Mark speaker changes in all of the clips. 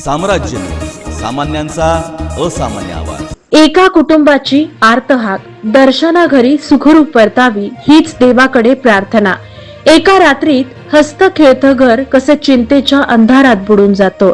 Speaker 1: साम्राज्य, सामान्यांचा असामान्य आवाज।
Speaker 2: एका कुटुंबाची आर्तहाक, दर्शना घरी सुखरूप परतावी हीच देवाकडे प्रार्थना। एका रात्रीत हस्त खेळतं घर कसे चिंतेच्या अंधारात बुडून जातं,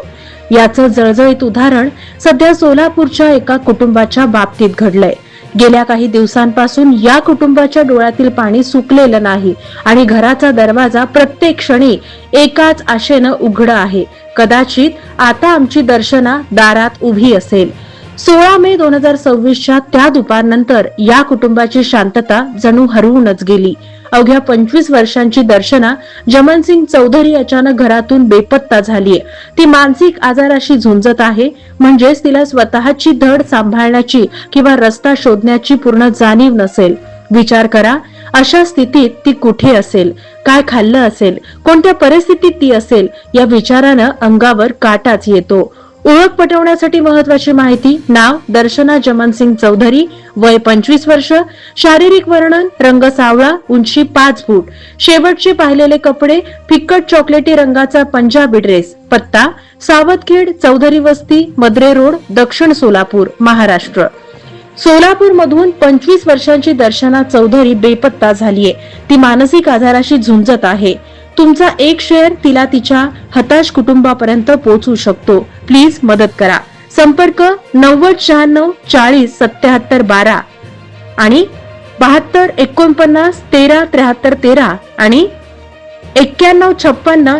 Speaker 2: याचं जळजळीत उदाहरण सध्या सोलापूरच्या एका कुटुंबाच्या बाबतीत घडलंय। गेल्या काही दिवसांपासून या कुटुंबाच्या डोळ्यातील पाणी सुकलेलं नाही आणि घराचा दरवाजा प्रत्येक क्षणी एकाच आशेनं उघडा आहे, कदाचित आता आमची दर्शना दारात उभी असेल। 16 मे 2026च्या त्या दुपारनंतर या कुटुंबाची शांतता जणू हरवूनच गेली। अवघ्या 25 वर्षांची दर्शना जमनसिंग चौधरी अचानक घरातून बेपत्ता झालीये। ती मानसिक आजाराशी झुंजत आहे, म्हणजेच तिला स्वतःची धड सांभाळण्याची किंवा रस्ता शोधण्याची पूर्ण जाणीव नसेल। विचार करा, अशा स्थितीत ती कुठे असेल, काय खाल्लं असेल, कोणत्या परिस्थितीत ती असेल, या विचारानं अंगावर काटाच येतो। ओळख पटवण्यासाठी महत्वाची माहिती। नाव दर्शना जमनसिंग चौधरी, वय 25 वर्ष, शारीरिक वर्णन रंग सावळा, उंची 5 फूट, शेवटचे पाहिलेले कपडे फिक्कट चॉकलेटी रंगाचा पंजाबी ड्रेस, पत्ता सावतखेड चौधरी वस्ती, मद्रे रोड, दक्षिण सोलापूर, महाराष्ट्र। सोलापूर मधून 25 वर्षांची दर्शना चौधरी बेपत्ता झालीये। ती मानसिक आजाराशी झुंजत आहे। तुमचा एक शेअर तिला तिच्या हताश कुटुंबापर्यंत पोहोचू शकतो। प्लीज मदत करा। संपर्क 9096 40 77 12 आणि 72 49 13 73 13 आणि 91 56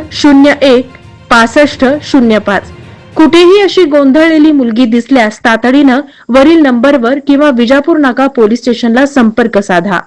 Speaker 2: 01 65 05। कुठेही अशी गोंधळलेली मुलगी दिसल्यास तातडीनं वरील नंबरवर किंवा विजापूर नाका पोलीस स्टेशनला संपर्क साधा।